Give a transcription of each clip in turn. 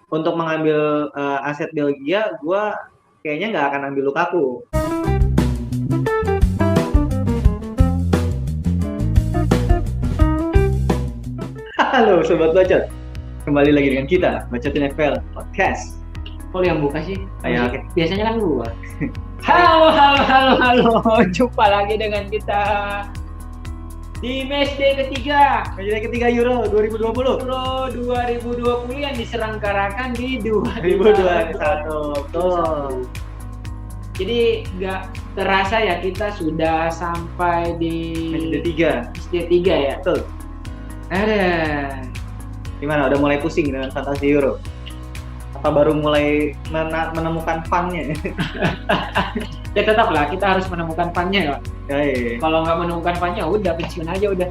untuk mengambil aset Belgia, gue kayaknya nggak akan ambil Lukaku. Halo Sobat Bacot, kembali lagi dengan kita, Bacotin FPL Podcast. Kok yang buka sih? Ayo, oke. Biasanya kan gua. Halo. Jumpa lagi dengan kita di matchday ketiga Matchday ketiga Euro 2020. Euro 2020 yang diselenggarakan di 2021. Betul. Jadi nggak terasa ya kita sudah sampai di Matchday 3. matchday 3 ya. Betul. Ada. Gimana? Udah mulai pusing dengan fantasi Euro? Apa baru mulai menemukan fun-nya? Ya tetap lah kita harus menemukan fun-nya ya. Iya. Kalau nggak menemukan fun-nya udah pensiun aja udah.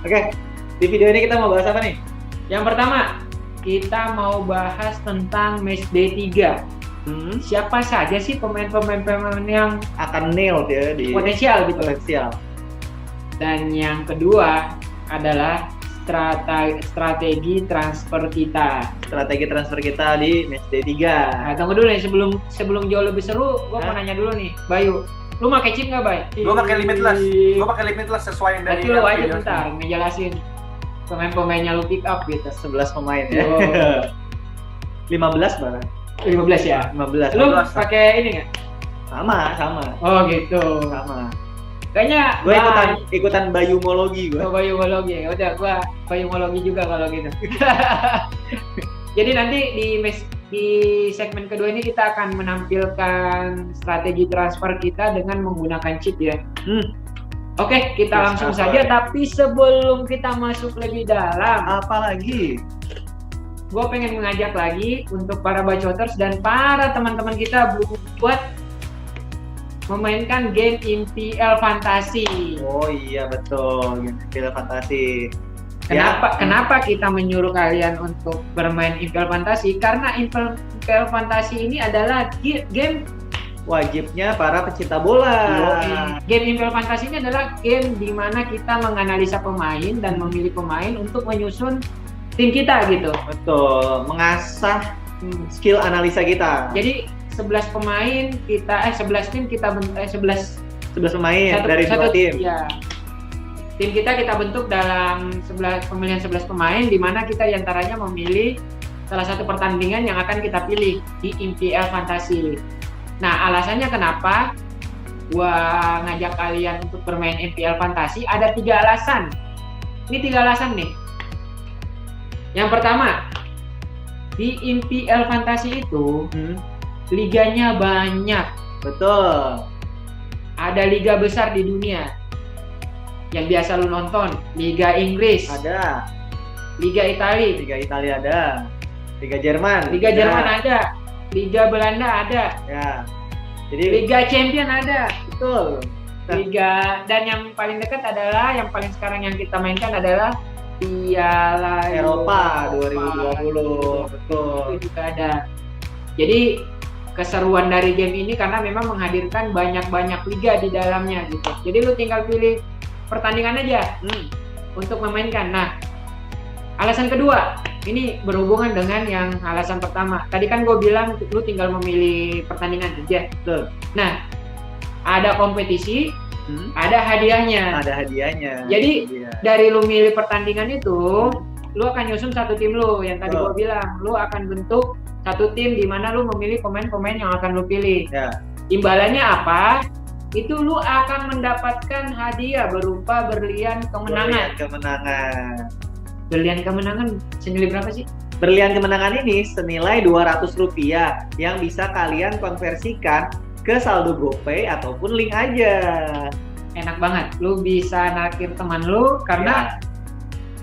Oke, di video ini kita mau bahas apa nih? Yang pertama, kita mau bahas tentang matchday 3. Siapa saja sih pemain-pemain yang Akan nail ya di potensial gitu. potensial. Dan yang kedua adalah strategi transfer kita. Strategi transfer kita di matchday 3. Nah, tunggu dulu nih sebelum jauh lebih seru, gua mau nanya dulu nih, Bayu. Lu pakai chip nggak, Bay? Gua pakai limitless sesuai yang dari Berarti lu aja bentar ngejelasin pemain-pemainnya lu pick up gitu. 11 pemain ya. Oh. 15 malah. 15 ya? 15. Lu pakai ini nggak? Sama. Oh gitu. Sama. Kayaknya Gue ikutan bayumologi gue. Oh, bayumologi. Ya udah, gua bayumologi juga kalau gitu. Jadi nanti di segmen kedua ini kita akan menampilkan strategi transfer kita dengan menggunakan chip ya. Oke, kita langsung saja. Tapi sebelum kita masuk lebih dalam, Apalagi? gue pengen mengajak lagi untuk para bacoters dan para teman-teman kita buat memainkan game MPL Fantasi. Oh iya betul, MPL Fantasi. Kenapa kita menyuruh kalian untuk bermain MPL Fantasi? Karena MPL Fantasi ini adalah game wajibnya para pecinta bola. Game MPL Fantasi ini adalah game di mana kita menganalisa pemain dan memilih pemain untuk menyusun tim kita gitu. Betul, mengasah skill analisa kita. Jadi 11 pemain kita 11 tim kita 11 pemain dari dua tim. Ya. Tim kita bentuk dalam pemilihan 11 pemain di mana kita diantaranya memilih salah satu pertandingan yang akan kita pilih di MPL Fantasi. Nah, alasannya kenapa gua ngajak kalian untuk bermain MPL Fantasi ada 3 alasan. Ini 3 alasan nih. Yang pertama, di MPL Fantasi itu liganya banyak. Betul. Ada liga besar di dunia yang biasa lu nonton, Liga Inggris, Ada. Liga Italia ada. Liga Jerman. Jerman ada, Liga Belanda ada, Ya. Jadi Liga Champion ada. betul. Liga dan yang paling dekat adalah yang paling sekarang yang kita mainkan adalah Piala Eropa 2020. Betul. Itu juga ada. Jadi keseruan dari game ini karena memang menghadirkan banyak liga di dalamnya gitu. Jadi lu tinggal pilih pertandingan aja untuk memainkan. Nah, alasan kedua ini berhubungan dengan yang alasan pertama. Tadi kan gue bilang lu tinggal memilih pertandingan aja. Betul. Nah, ada kompetisi, ada hadiahnya. Jadi dari lu milih pertandingan itu, lu akan nyusun satu tim lu yang tadi gue bilang. Lu akan bentuk satu tim di mana lu memilih pemain-pemain yang akan lu pilih. Ya. Imbalannya apa? Itu lu akan mendapatkan hadiah berupa berlian kemenangan. Berlian kemenangan senilai berapa sih? Berlian kemenangan ini senilai Rp200 yang bisa kalian konversikan ke saldo GoPay ataupun link aja. Enak banget. Lu bisa nakir teman lu karena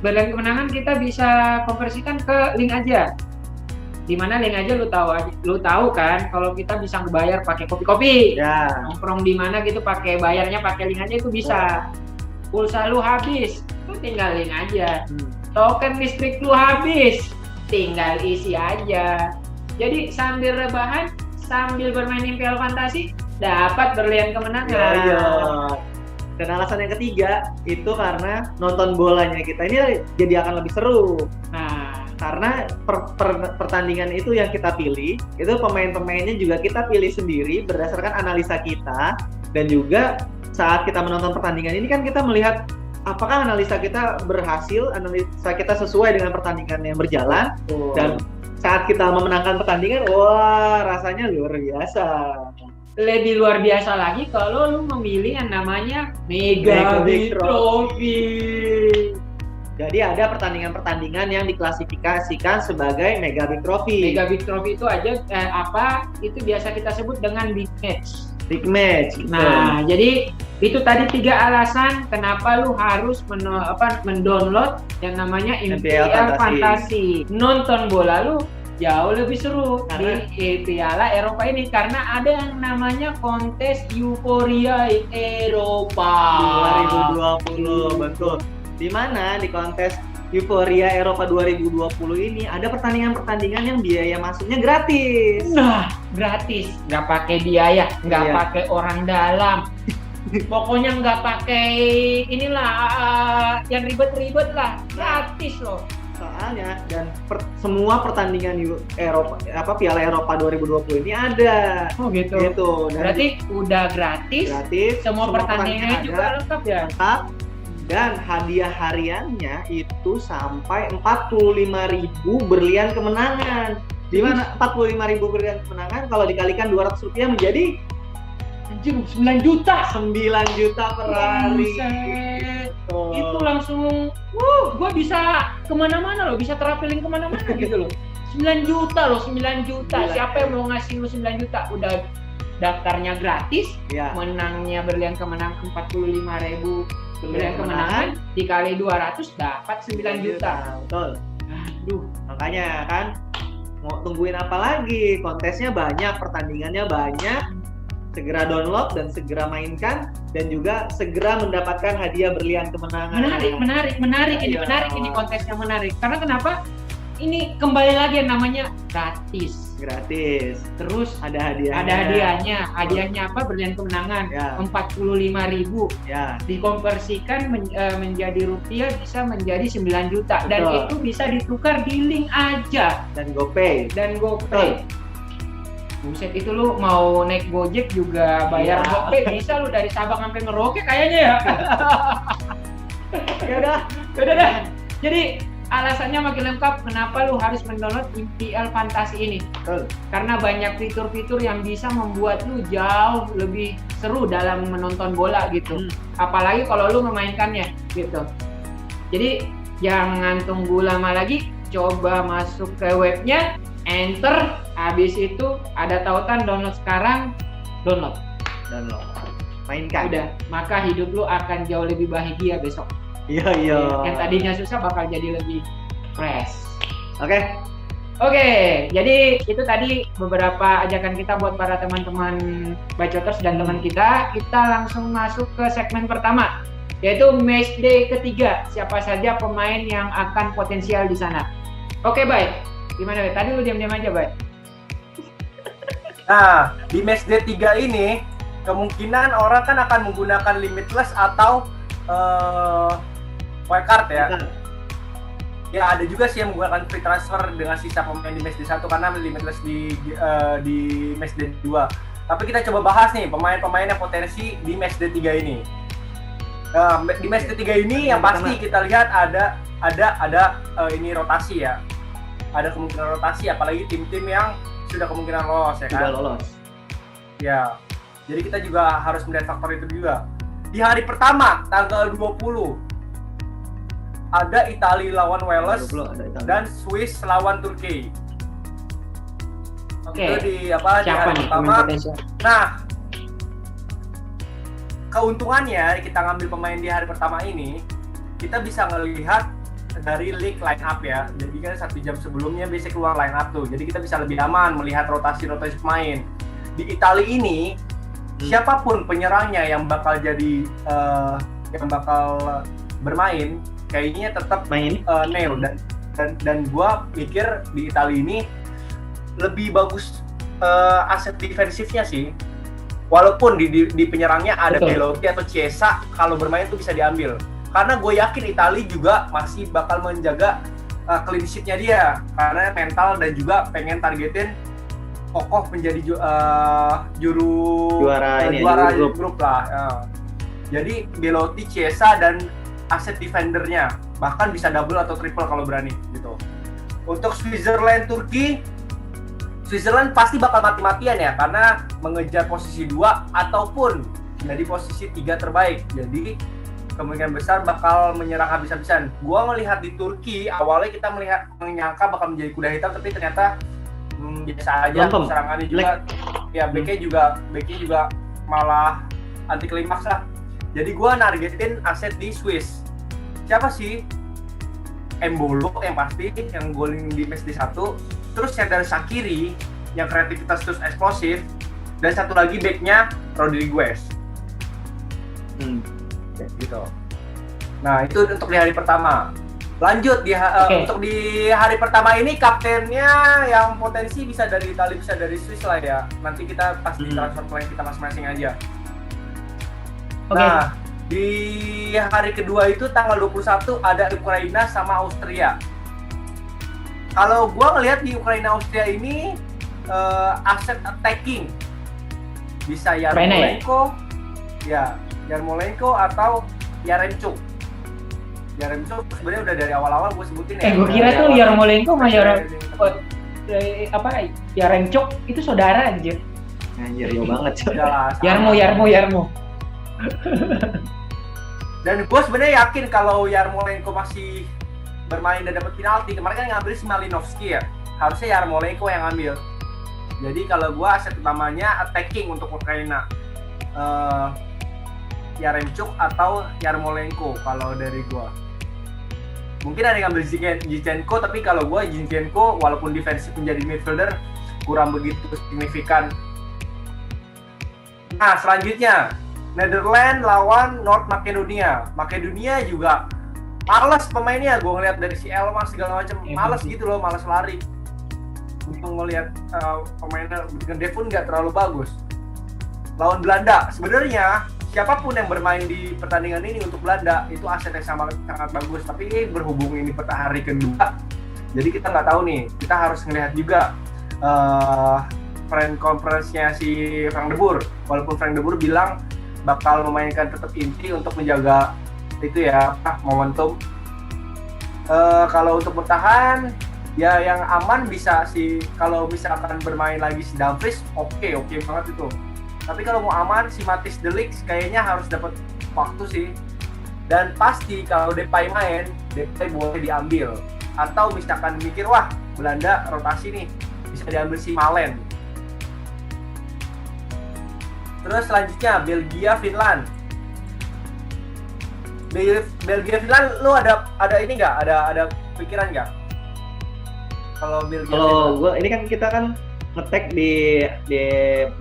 berlian kemenangan kita bisa konversikan ke link aja. Dimana link aja lu tahu kan kalau kita bisa ngebayar pakai kopi-kopi. Ya. Nongkrong di mana gitu bayarnya pakai link aja itu bisa. Pulsa lu habis, lu tinggal link aja. Token listrik lu habis, tinggal isi aja. Jadi sambil rebahan, sambil bermain MPL Fantasi, dapat berlian kemenangan. Iya. Dan alasan yang ketiga itu karena nonton bolanya kita ini jadi akan lebih seru. Nah, karena pertandingan itu yang kita pilih, itu pemain-pemainnya juga kita pilih sendiri berdasarkan analisa kita, dan juga saat kita menonton pertandingan ini kan kita melihat apakah analisa kita berhasil, analisa kita sesuai dengan pertandingan yang berjalan, dan saat kita memenangkan pertandingan, wah rasanya luar biasa. Lebih luar biasa lagi kalau lu memilih yang namanya Mega Big Trophy. Jadi ada pertandingan-pertandingan yang diklasifikasikan sebagai Mega Big Trophy. Mega Big Trophy itu aja itu biasa kita sebut dengan big match. Big match. Nah, jadi itu tadi 3 alasan kenapa lu harus mendownload yang namanya MPL Fantasi. Nonton bola lu jauh lebih seru di Piala Eropa ini karena ada yang namanya kontes Euforia Eropa 2020, betul. Di mana di kontes Euforia Eropa 2020 ini ada pertandingan-pertandingan yang biaya masuknya gratis. Nah, gratis, nggak pakai biaya, nggak pakai orang dalam. Pokoknya nggak pakai yang ribet-ribet lah, gratis loh. Soalnya dan semua pertandingan Piala Eropa 2020 ini ada. Oh gitu. Dan berarti udah gratis. Semua pertandingannya juga lengkap ya. Lengkap. Dan hadiah hariannya itu sampai 45.000 berlian kemenangan. Di mana 45.000 berlian kemenangan kalau dikalikan 200 rupiah menjadi 9 juta. 9 juta per hari. Itu langsung, gue bisa kemana-mana loh, bisa traveling kemana-mana gitu loh. 9 juta loh, 9 juta. Siapa yang mau ngasih lu 9 juta? Udah daftarnya gratis, menangnya berlian kemenangan 45.000 berlian kemenangan, dikali 200 dapat 9 juta. Betul. Aduh, makanya kan mau tungguin apa lagi? Kontesnya banyak, pertandingannya banyak. Segera download dan segera mainkan, dan juga segera mendapatkan hadiah berlian kemenangan. Menarik ini kontesnya menarik. Karena kenapa? Ini kembali lagi yang namanya gratis. Terus ada hadiahnya. Ada hadiahnya. Hadiahnya apa? Berlian kemenangan. 45.000. Dikonversikan menjadi rupiah bisa menjadi 9 juta. Dan itu bisa ditukar di link aja. Dan GoPay. Buset, itu lu mau naik Gojek juga bayar GoPay bisa lu dari Sabang sampai Merauke kayaknya ya. Ya udah. Jadi alasannya makin lengkap kenapa lu harus mendownload MPL Fantasi ini. Karena banyak fitur-fitur yang bisa membuat lu jauh lebih seru dalam menonton bola gitu. Apalagi kalau lu memainkannya gitu. Jadi jangan tunggu lama lagi, coba masuk ke webnya, enter, habis itu ada tautan download sekarang, download, mainkan. Udah, maka hidup lu akan jauh lebih bahagia besok. Iya. Yang tadinya susah bakal jadi lebih fresh. Oke, jadi itu tadi beberapa ajakan kita buat para teman-teman Bacoters dan teman kita. Kita langsung masuk ke segmen pertama, yaitu match day ketiga. Siapa saja pemain yang akan potensial di sana? Oke, baik. Gimana, Bay? Tadi lu diam-diam aja, Bay. Nah, di match day 3 ini kemungkinan orang kan akan menggunakan limitless atau wildcard ya. Ya, ada juga sih yang menggunakan free transfer dengan sisa pemain di match day 1 karena limitless di match day 2. Tapi kita coba bahas nih pemain-pemain yang potensi di match day 3 ini. Di match day 3 ini yang pasti kita lihat ada ini rotasi ya. Ada kemungkinan rotasi, apalagi tim-tim yang sudah kemungkinan lolos ya kan? Sudah lolos. Ya, jadi kita juga harus melihat faktor itu juga. Di hari pertama, tanggal 20, ada Italia lawan Wales dan Swiss lawan Turki. Oke. Itu di hari pertama. Nah, keuntungannya kita ngambil pemain di hari pertama ini, kita bisa ngelihat dari league line up ya. Jadi kan 1 jam sebelumnya biasanya keluar line up tuh. Jadi kita bisa lebih aman melihat rotasi-rotasi pemain. Di Italia ini siapapun penyerangnya yang bakal jadi yang bakal bermain kayaknya tetap nail dan gua pikir di Italia ini lebih bagus aset defensifnya sih. Walaupun di penyerangnya ada Belotti atau Chiesa, kalau bermain tuh bisa diambil. Karena gue yakin Italia juga masih bakal menjaga clean sheet-nya dia karena mental dan juga pengen targetin kokoh menjadi juara grup lah. Jadi Belotti, Chiesa dan aset defendernya bahkan bisa double atau triple kalau berani gitu. Untuk Switzerland, Turki, Switzerland pasti bakal mati-matian ya karena mengejar posisi 2 ataupun jadi posisi 3 terbaik. Jadi kemungkinan besar bakal menyerang habis-habisan. Gua melihat di Turki awalnya kita menyangka bakal menjadi kuda hitam tapi ternyata biasa aja. Serangannya juga ya backnya juga malah anti klimaks lah. Jadi gua nargetin aset di Swiss. Siapa sih? Embolo yang pasti yang golin di match di 1. Terus Serdar Shaqiri yang kreativitas terus eksplosif, dan satu lagi backnya Rodriguez. Gitu. Nah itu untuk di hari pertama. Lanjut untuk di hari pertama ini kaptennya yang potensi bisa dari Italia bisa dari Swiss lah ya. Nanti kita pasti transfer plan kita masing-masing aja. Nah di hari kedua itu tanggal 21 ada Ukraina sama Austria. Kalau gua ngelihat di Ukraina Austria ini aset attacking bisa Yarmolenko, Yarmolenko atau Yaremchuk. Yaremchuk sebenarnya udah dari awal-awal gue sebutin ya. Gue kira tuh Yarmolenko sama Yaremchuk itu saudara anjir. Anjir jauh banget. Yarmo. Dan gue sebenarnya yakin kalau Yarmolenko masih bermain dan dapat penalti, kemarin kan ngambil si Malinovsky ya, harusnya Yarmolenko yang ngambil. Jadi kalau gue aset utamanya attacking untuk Ukraina, Yaremchuk atau Yarmolenko kalau dari gue. Mungkin ada yang ngambil Zinchenko, tapi kalau gue Zinchenko walaupun defensif menjadi midfielder kurang begitu signifikan. Nah selanjutnya Netherlands lawan North Macedonia. Makedonia juga males pemainnya, gue ngeliat dari si Elmas segala macam, males gitu loh, males lari. Untuk ngeliat pemainnya dengan Devon nggak terlalu bagus. Lawan Belanda, sebenarnya siapapun yang bermain di pertandingan ini untuk Belanda itu aset yang sangat bagus. Tapi berhubung ini hari kedua, jadi kita nggak tahu nih. Kita harus ngelihat juga friend conference-nya si Frank de Boer. Walaupun Frank de Boer bilang bakal memainkan tetap inti untuk menjaga itu ya momentum. Kalau untuk bertahan ya yang aman bisa sih kalau misalkan bermain lagi si Dumfries oke banget itu. Tapi kalau mau aman si Matthijs de Ligt kayaknya harus dapat waktu sih. Dan pasti kalau Depay main, Depay boleh diambil. Atau misalkan mikir wah Belanda rotasi nih bisa diambil si Malen. Terus selanjutnya Belgia Finland. Belgia Finland lu ada ini nggak? Ada pikiran nggak? Kalau Belgia Kalau gue ini kan kita kan nge-tag di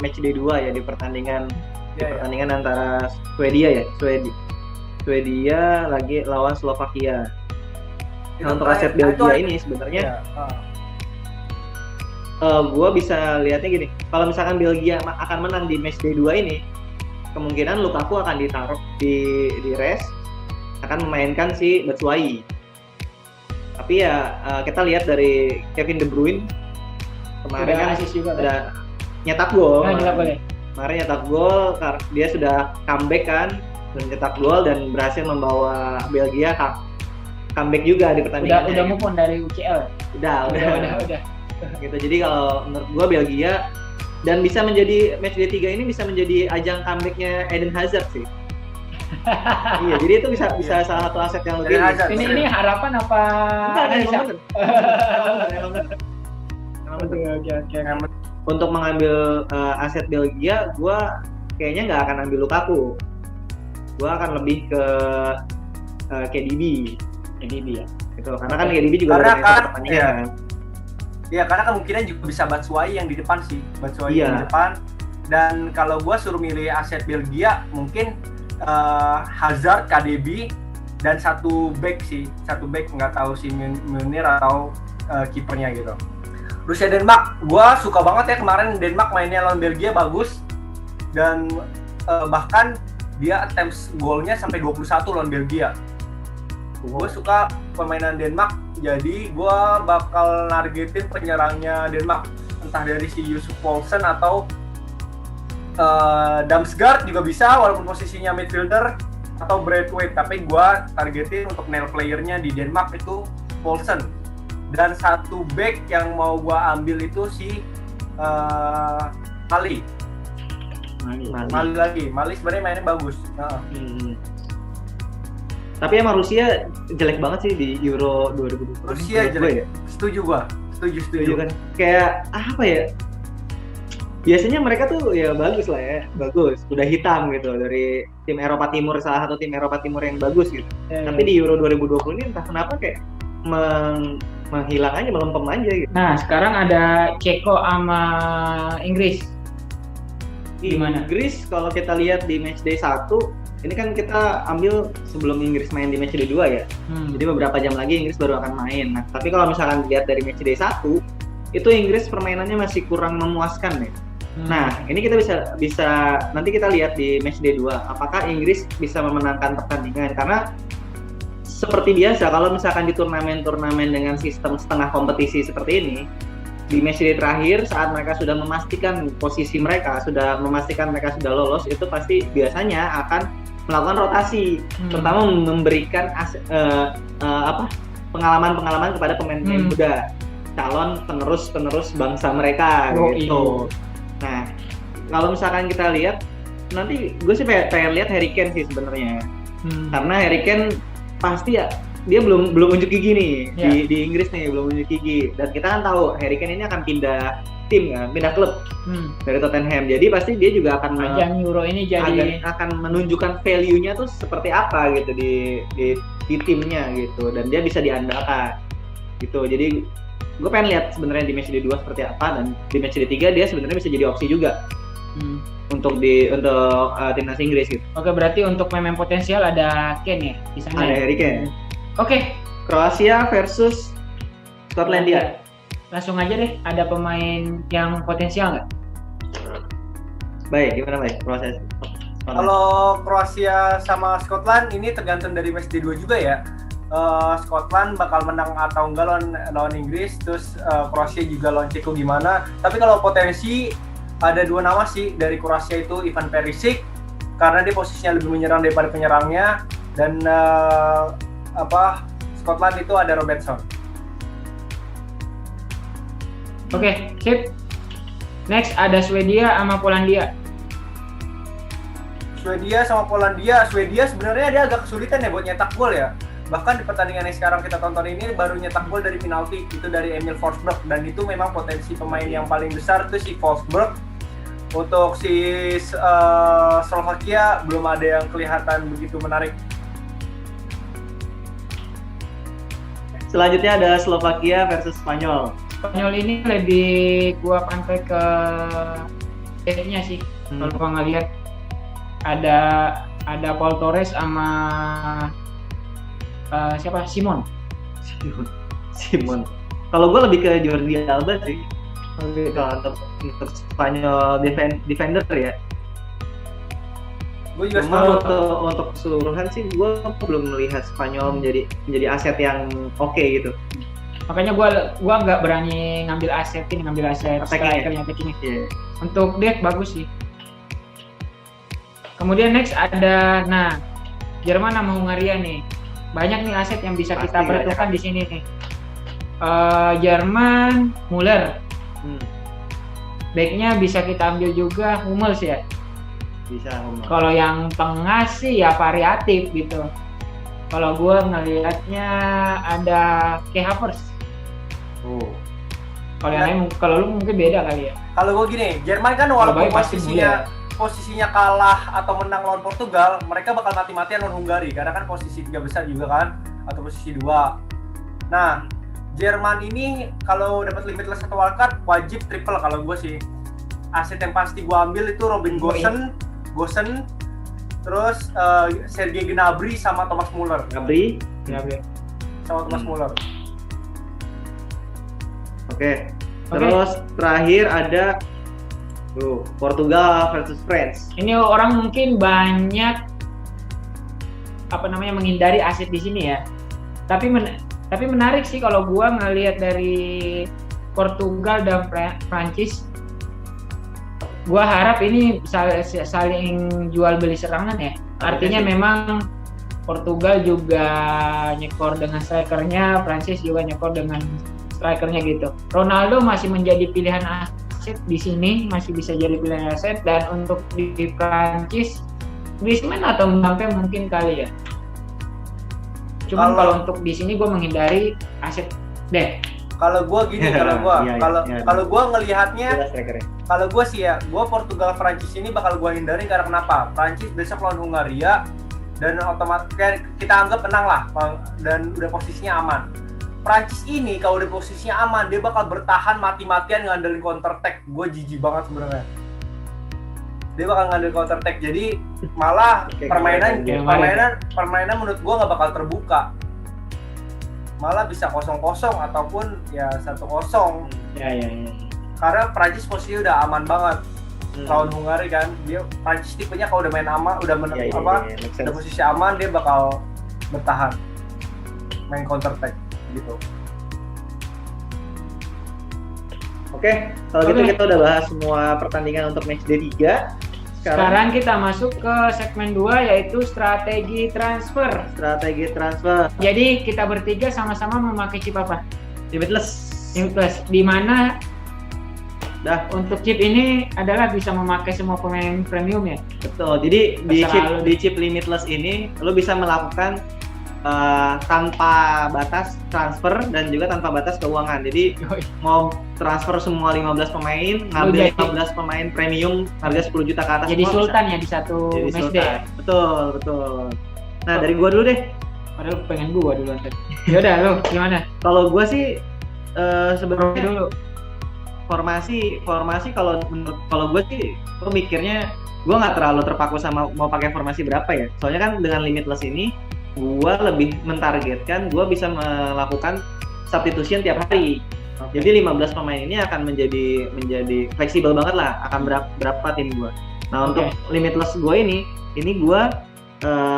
match day 2 ya di pertandingan pertandingan antara Swedia lagi lawan Slovakia. Nah, untuk aset Belgia ini sebenarnya gue bisa lihatnya gini, kalau misalkan Belgia akan menang di match day 2 ini, kemungkinan Lukaku akan ditaruh di rest, akan memainkan si Batshuayi. Tapi ya kita lihat dari Kevin De Bruyne kemarin kan udah nyetak gol. Kemarin nyetak gol, dia sudah comeback kan, dan nyetak gol dan berhasil membawa Belgia comeback juga di pertandingan. Udah move on dari UCL. Udah. Gitu. Jadi kalau menurut gua Belgia dan bisa menjadi match day 3 ini bisa menjadi ajang comebacknya Eden Hazard sih. Iya, jadi itu bisa salah satu aset yang lebih. Ini harapan apa? Betul. Untuk mengambil aset Belgia, gua kayaknya nggak akan ambil Lukaku. Gua akan lebih ke KDB ya. Gitu. Karena kan KDB juga karena kan pertandingan. Iya, karena kemungkinan juga bisa Batshuayi yang di depan sih. Yang di depan. Dan kalau gua suruh milih aset Belgia, mungkin Hazard, KDB, dan satu back nggak tahu si Munir atau kipernya gitu. Rusia Denmark, gua suka banget ya kemarin Denmark mainnya lawan Belgia bagus dan bahkan dia attempts golnya sampai 21 lawan Belgia. Gue suka permainan Denmark Jadi gua bakal nargetin penyerangnya Denmark, entah dari si Yusuf Poulsen atau Damsgaard juga bisa, walaupun posisinya midfielder, atau Braithwaite. Tapi gua targetin untuk nail playernya di Denmark itu Poulsen. Dan satu back yang mau gua ambil itu si Mali sebenarnya mainnya bagus. Tapi emang Rusia jelek banget sih di Euro 2020. Rusia jelek. Ya? Setuju kan. Kayak apa ya? Biasanya mereka tuh ya bagus lah ya, bagus. Udah hitam gitu dari tim Eropa Timur, salah satu tim Eropa Timur yang bagus gitu. Tapi di Euro 2020 ini entah kenapa kayak menghilang aja, melempem aja gitu. Nah, sekarang ada Ceko sama Inggris. Gimana? Inggris kalau kita lihat di matchday 1, ini kan kita ambil sebelum Inggris main di matchday 2 ya. Jadi beberapa jam lagi Inggris baru akan main. Nah, tapi kalau misalkan dilihat dari matchday 1, itu Inggris permainannya masih kurang memuaskan ya. Nah, ini kita bisa nanti kita lihat di matchday 2 apakah Inggris bisa memenangkan pertandingan, karena seperti biasa kalau misalkan di turnamen-turnamen dengan sistem setengah kompetisi seperti ini, di matchday terakhir saat mereka sudah memastikan posisi mereka, sudah memastikan mereka sudah lolos, itu pasti biasanya akan melakukan rotasi, terutama memberikan pengalaman-pengalaman kepada pemain-pemain muda, calon penerus bangsa mereka gitu. Nah, kalau misalkan kita lihat, nanti gue sih pengen lihat Harry Kane sih sebenarnya, karena Harry Kane pasti ya dia belum unjuk gigi nih di Inggris nih, belum unjuk gigi, dan kita kan tahu Harry Kane ini akan pindah tim kan, pindah klub dari Tottenham, jadi pasti dia juga akan ajang Euro ini jadi akan menunjukkan value-nya tuh seperti apa gitu di timnya gitu, dan dia bisa diandalkan gitu. Jadi gue pengen lihat sebenarnya di matchday 2 seperti apa, dan di matchday 3 dia sebenarnya bisa jadi opsi juga untuk timnas Inggris gitu. Oke, berarti untuk pemain potensial ada Kane ya di sana. Ada Harry Kane. Oke, Kroasia versus Skotlandia. Langsung aja deh, ada pemain yang potensial nggak? Baik, gimana baik Kroasia? Kalau Kroasia sama Scotland ini tergantung dari matchday 2 juga ya. Scotland bakal menang atau enggak lawan Inggris, terus Kroasia juga lawan Ceko gimana. Tapi kalau potensi ada 2 nama sih dari Kroasia, itu Ivan Perisic karena dia posisinya lebih menyerang daripada penyerangnya, dan Scotland itu ada Robertson. Oke, sip. Next ada Swedia sama Polandia. Swedia sama Polandia. Swedia sebenarnya dia agak kesulitan ya buat nyetak gol ya. Bahkan di pertandingan yang sekarang kita tonton ini baru nyetak gol dari penalti, itu dari Emil Forsberg, dan itu memang potensi pemain yang paling besar itu si Forsberg. Untuk si Slovakia belum ada yang kelihatan begitu menarik. Selanjutnya ada Slovakia versus Spanyol. Spanyol ini lebih gua pantai ke backnya sih. Kalau gua ngelihat ada Paul Torres sama siapa? Simon. Kalau gue lebih ke Jordi Alba sih. Kalau untuk Spanyol defender ya. Gue juga cuma untuk keseluruhan sih gue belum melihat Spanyol menjadi aset yang oke gitu. Makanya gue nggak berani ngambil aset strikernya ini. Yeah. Untuk dek bagus sih. Kemudian next ada Jerman sama Hungaria nih. Banyak nih aset yang bisa kita perhitungkan di sini nih. Jerman, Muller. Backnya bisa kita ambil juga Hummels ya. Bisa Hummels. Kalau yang tengah sih ya variatif gitu. Kalau gue ngelihatnya ada Kai Havertz. Kalau yang lain, kalau lu mungkin beda kali ya. Kalau gue gini, Jerman kan walaupun posisinya kalah atau menang lawan Portugal, mereka bakal mati-matian lawan Hungari karena kan posisi 3 besar juga kan, atau posisi 2. Nah, Jerman ini kalau dapat limitless atau wildcard wajib triple kalau gue sih. Aset yang pasti gue ambil itu Robin Gosens, terus Sergei Gnabry sama Thomas Muller. Gnabry sama Thomas Muller. Oke. Terus terakhir ada Portugal versus France. Ini orang mungkin banyak menghindari aset di sini ya. Tapi Tapi menarik sih kalau gua ngelihat dari Portugal dan Prancis. Gua harap ini saling jual beli serangan ya. Artinya memang Portugal juga nyekor dengan strikernya, Prancis juga nyekor dengan strikernya gitu. Ronaldo masih menjadi pilihan aset di sini, masih bisa jadi pilihan aset. Dan untuk di Prancis, Griezmann atau Mbappe mungkin kali ya. Cuman kalau untuk di sini gue menghindari aset deh. Kalau gue gini, kalau gue ngelihatnya, kalau gue sih ya, gue Portugal Prancis ini bakal gue hindari karena kenapa? Prancis besok lawan Hungaria dan otomatis kita anggap menang lah dan udah posisinya aman. Prancis ini kalau udah posisinya aman, dia bakal bertahan mati-matian ngandelin counter attack. Gue jijik banget sebenarnya. Dia bakal ngandelin counter attack, jadi malah permainan menurut gue nggak bakal terbuka. Malah bisa 0-0 ataupun ya 1-0. Ya. Karena Prancis posisinya udah aman banget. Lawan Hungaria kan, dia Prancis tipenya kalau udah main aman, udah posisi aman, dia bakal bertahan. Main counter attack gitu. Oke, kalau gitu kita udah bahas semua pertandingan untuk match day 3. Sekarang kita masuk ke segmen 2 yaitu strategi transfer. Jadi kita bertiga sama-sama memakai chip apa? Limitless. Di mana untuk chip ini adalah bisa memakai semua pemain premium ya. Betul. Jadi di chip Limitless ini lo bisa melakukan tanpa batas transfer dan juga tanpa batas keuangan. Jadi mau transfer semua 15 pemain, ngambil 15 pemain premium harga 10 juta ke atas. Jadi sultan ya di satu match day. Betul. Nah, dari gua dulu deh. Padahal pengen gua dulu nanti. Yaudah, lo gimana? Kalau gua sih sebenarnya dulu formasi kalau gua sih gua mikirnya gua nggak terlalu terpaku sama mau pakai formasi berapa ya. Soalnya kan dengan Limitless ini gua lebih mentargetkan gua bisa melakukan substitution tiap hari. Jadi 15 pemain ini akan menjadi fleksibel banget lah, akan berapa tim gua. Nah, untuk Limitless gua ini gua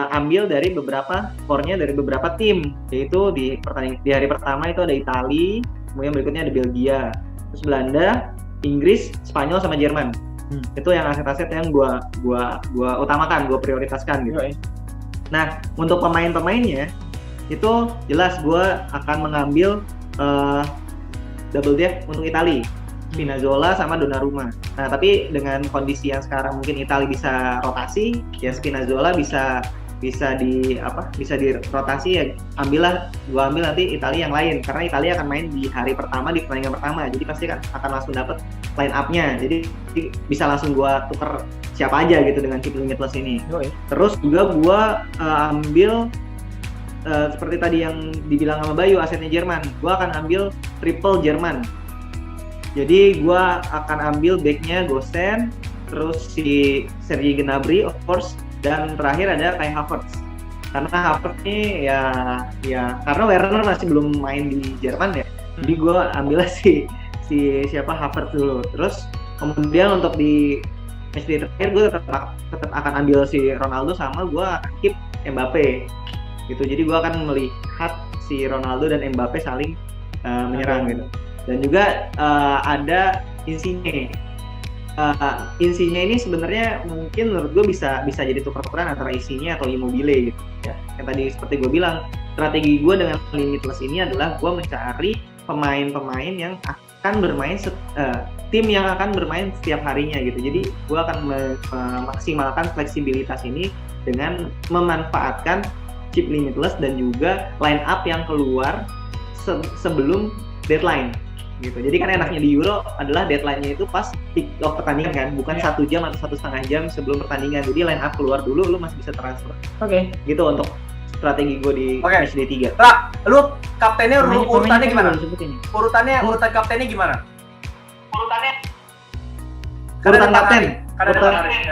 ambil dari beberapa core-nya dari beberapa tim, yaitu di hari pertama itu ada Italia, kemudian berikutnya ada Belgia, terus Belanda, Inggris, Spanyol sama Jerman. Itu yang aset-aset yang gua utamakan, gua prioritaskan gitu. Nah, untuk pemain-pemainnya itu jelas gue akan mengambil double depth untuk Italia, Spinazzola sama Donnarumma. Nah, tapi dengan kondisi yang sekarang mungkin Italia bisa rotasi, ya Spinazzola bisa dirotasi ya. Gue ambil nanti Italia yang lain karena Italia akan main di hari pertama di pertandingan pertama, jadi pasti akan langsung dapet line up-nya. Jadi bisa langsung gue tuker siapa aja gitu dengan chip Limitless ini. Terus juga gue ambil seperti tadi yang dibilang sama Bayu, asetnya Jerman. Gue akan ambil triple Jerman. Jadi gue akan ambil backnya Gosens, terus si Serge Gnabry of course, dan terakhir ada Kai Havertz. Karena Havertz ini ya karena Werner masih belum main di Jerman ya. Jadi gue ambil si siapa Havertz dulu. Terus kemudian untuk di match day terakhir gue tetap akan ambil si Ronaldo sama gue akan keep Mbappe gitu. Jadi gue akan melihat si Ronaldo dan Mbappe saling menyerang gitu. Dan juga ada Insigne. Insigne ini sebenarnya mungkin menurut gue bisa jadi tukar-tukaran antara Insigne atau Immobile gitu ya. Yang tadi seperti gue bilang, strategi gue dengan Limitless ini adalah gue mencari pemain-pemain yang akan bermain tim yang akan bermain setiap harinya gitu. Jadi gue akan memaksimalkan fleksibilitas ini dengan memanfaatkan chip Limitless dan juga line up yang keluar sebelum deadline gitu. Jadi kan enaknya di Euro adalah deadline-nya itu pas kick off pertandingan kan, bukan 1 jam atau 1,5 jam sebelum pertandingan. Jadi line up keluar dulu, lu masih bisa transfer. Gitu untuk strategi gue di match day 3. Lu kaptennya urutannya gimana? Urutan kaptennya gimana?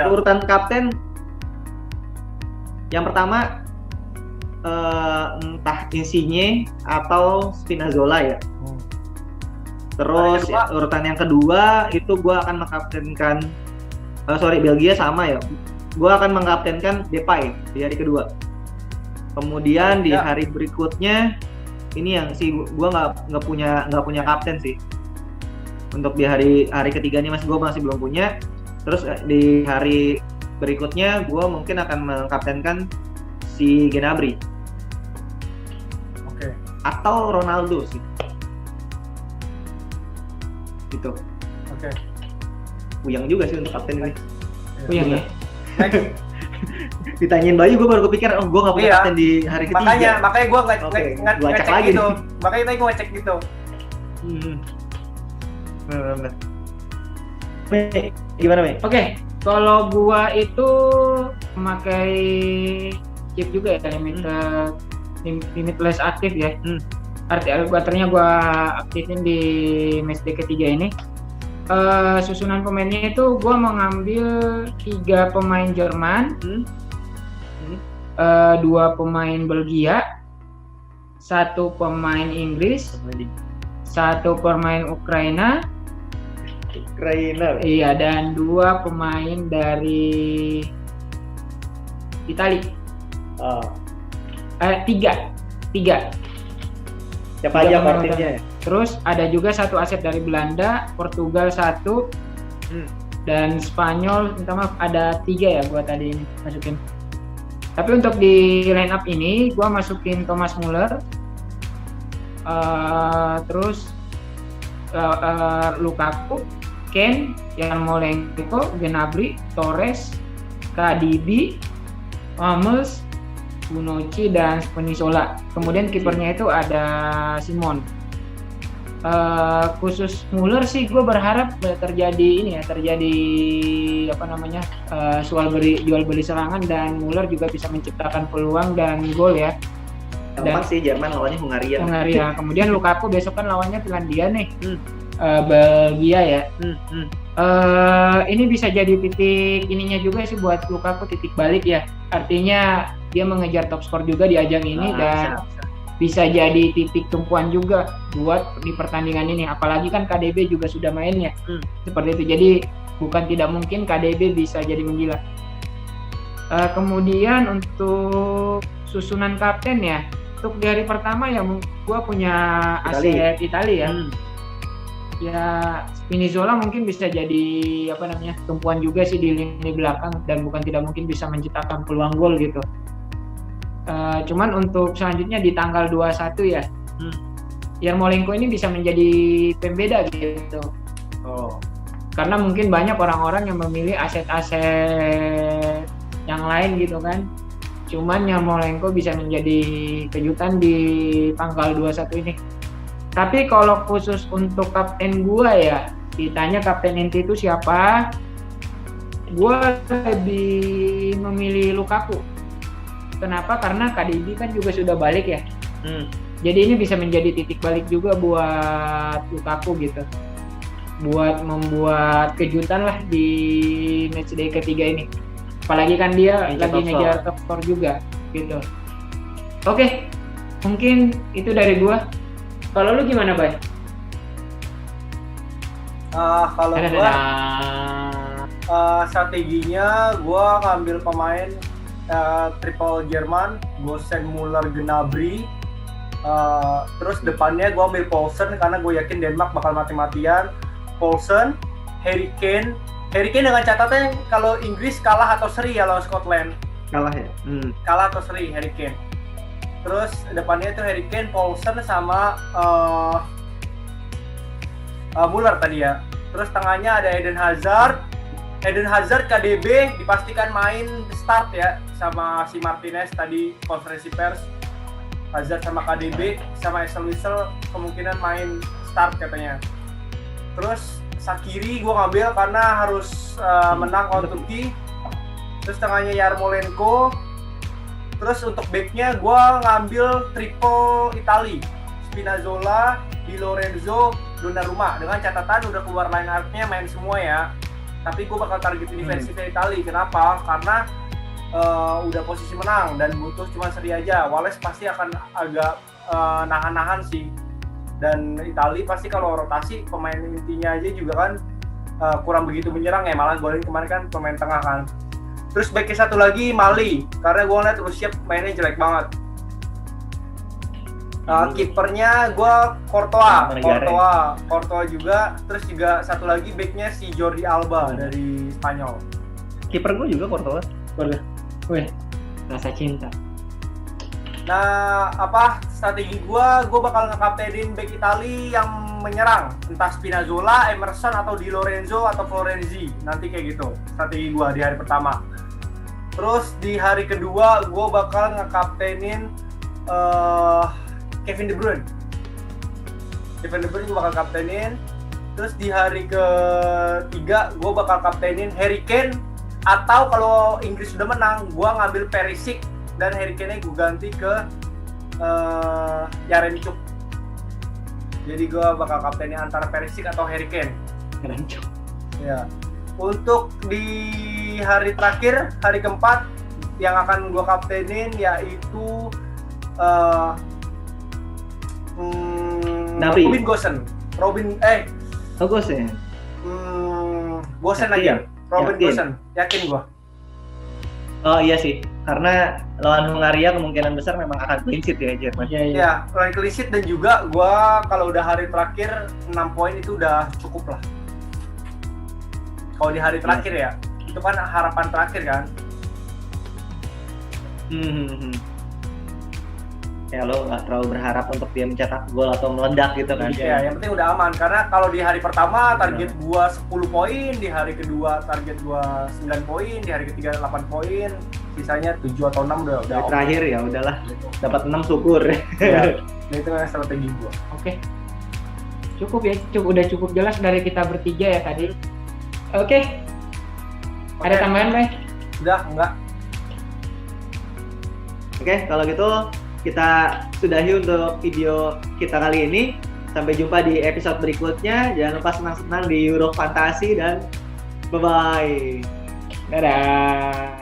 Urutan kapten yang pertama entah Insigne atau Spinazzola ya. Terus urutan yang kedua itu gue akan mengkaptenkan Belgia sama ya. Gue akan mengkaptenkan Depay di hari kedua. Kemudian di hari berikutnya ini yang sih gue nggak punya kapten sih. Untuk di hari ketiga ini gue masih belum punya. Terus di hari berikutnya gue mungkin akan mengkaptenkan si Gnabry. Oke. Atau Ronaldo sih. Gitu. Oke. Puyeng juga sih untuk kapten ini. Puyeng ya. Next. Ditanyain Bayu, gue baru kepikiran, gue nggak punya kapten di hari ketiga. Makanya gue ngecek ngecek lagi gitu. nih. Makanya tadi gue ngecek gitu. Benar. Gimana, Mei? Oke, kalau gua itu memakai chip juga ya, limitless aktif ya. Artinya gua aktifin di matchday ketiga ini. Susunan pemainnya itu gua mengambil 3 pemain Jerman, 2 pemain Belgia, 1 pemain Inggris, 1 pemain Ukraina, iya, dan 2 pemain dari Italia. Tiga. Siapa aja partnernya? Terus ada juga 1 aset dari Belanda, Portugal 1, dan Spanyol. Minta maaf, ada 3 ya gua tadi ini masukin. Tapi untuk di line up ini gua masukin Thomas Muller, terus Lukaku, Kane, Yarmolenko, Gnabry, Torres, KDB, Hummels, Bonucci, dan Spinazzola. Kemudian kipernya itu ada Simon. Khusus Muller sih gue berharap terjadi jual beli serangan, dan Muller juga bisa menciptakan peluang dan gol ya. Gampang sih, Jerman lawannya Hungaria. Kemudian Lukaku besok kan lawannya Finlandia nih. Belgia ya. Ini bisa jadi titik ininya juga sih buat Lukaku, titik balik ya. Artinya dia mengejar top skor juga di ajang ini, dan bisa jadi titik tumpuan juga buat di pertandingan ini. Apalagi kan KDB juga sudah main ya. Seperti itu. Jadi bukan tidak mungkin KDB bisa jadi menggila. Kemudian untuk susunan kapten ya. Untuk di hari pertama ya gua punya aset Italia ya. Ya Spinazzola mungkin bisa jadi tumpuan juga sih di lini belakang, dan bukan tidak mungkin bisa menciptakan peluang gol gitu. Cuman untuk selanjutnya di tanggal 21 ya, Yarmolenko ini bisa menjadi pembeda gitu. Karena mungkin banyak orang-orang yang memilih aset-aset yang lain gitu kan. Cuman Yarmolenko bisa menjadi kejutan di tanggal 21 ini. Tapi kalau khusus untuk kapten gua ya, ditanya kapten inti itu siapa, gua lebih memilih Lukaku. Kenapa? Karena KDB kan juga sudah balik ya. Jadi ini bisa menjadi titik balik juga buat Lukaku gitu. Buat membuat kejutan lah di matchday ketiga ini. Apalagi kan dia lagi ngejar top skor juga gitu. Oke, mungkin itu dari gua. Kalau lu gimana, Bay? Kalau gua strateginya gua ngambil pemain triple Jerman, Gosens, Muller, Gnabry. Terus depannya gua ambil Poulsen karena gue yakin Denmark bakal mati-matian. Poulsen, Harry Kane dengan catatan kalau Inggris kalah atau seri ya lawan Scotland. Kalah ya? Kalah atau seri Harry Kane. Terus depannya itu Harry Kane, Poulsen sama Muller tadi ya. Terus tengahnya ada Eden Hazard, KDB dipastikan main start ya sama si Martinez tadi konferensi pers. Hazard sama KDB sama Axel Witsel kemungkinan main start katanya. Terus Shaqiri gue ngambil karena harus menang lawan Turki. Terus tengahnya Yarmolenko. Terus untuk backnya gue ngambil triple Itali, Spinazzola, Di Lorenzo, Donnarumma. Dengan catatan udah keluar line up-nya main semua ya. Tapi gue bakal targetin defensifnya Itali. Kenapa? Karena udah posisi menang dan butuh cuma seri aja. Wallace pasti akan agak nahan-nahan sih. Dan Itali pasti kalau rotasi pemain intinya aja juga kan kurang begitu menyerang ya. Malah golin kemarin kan pemain tengah kan. Terus backnya satu lagi Mali, karena gue ngeliat terus siap mainnya jelek banget. Kipernya gue Courtois, Negara. Courtois juga. Terus juga satu lagi backnya si Jordi Alba dari Spanyol. Kiper gue juga Courtois. Wih, rasa cinta. Nah, strategi gue bakal ngekaptenin back Itali yang menyerang, entah Spinazzola, Emerson, atau Di Lorenzo atau Florenzi. Nanti kayak gitu strategi gue di hari pertama. Terus di hari kedua gue bakal ngekaptenin Kevin De Bruyne. Kevin De Bruyne gue bakal kaptenin. Terus di hari ketiga gue bakal kaptenin Harry Kane, atau kalau Inggris sudah menang gue ngambil Perisic dan Harry Kane-nya gue ganti ke Yaremchuk. Jadi gue bakal kaptenin antara Perisic atau Harry Kane. Yaremchuk. Ya. Untuk di hari terakhir, hari keempat, yang akan gue kaptenin yaitu Nabi. Robin Gosens. Bagus ya. Gosens Yakin? aja. Robin Yakin? Gosens. Yakin gue. Oh iya sih, karena lawan Hungaria kemungkinan besar memang akan clean sheet ya Jerman. Iya. Ya, lawan clean sheet, dan juga gue kalau udah hari terakhir 6 poin itu udah cukup lah. Kalau di hari terakhir ya, itu kan harapan terakhir kan. Ya lo nggak terlalu berharap untuk dia mencetak gol atau meledak gitu kan. Ya, yang penting udah aman, karena kalau di hari pertama target gua 10 poin, di hari kedua target gua 9 poin, di hari ketiga 8 poin, sisanya 7 atau 6 udah Di terakhir ya udahlah, dapat 6 syukur. Ya, itu memang strategi gua. Oke. Cukup ya, udah cukup jelas dari kita bertiga ya tadi. Oke. Ada tambahan, Bay? Udah, enggak. Oke, kalau gitu kita sudahi untuk video kita kali ini. Sampai jumpa di episode berikutnya. Jangan lupa senang-senang di Euro Fantasi dan bye-bye. Dadah.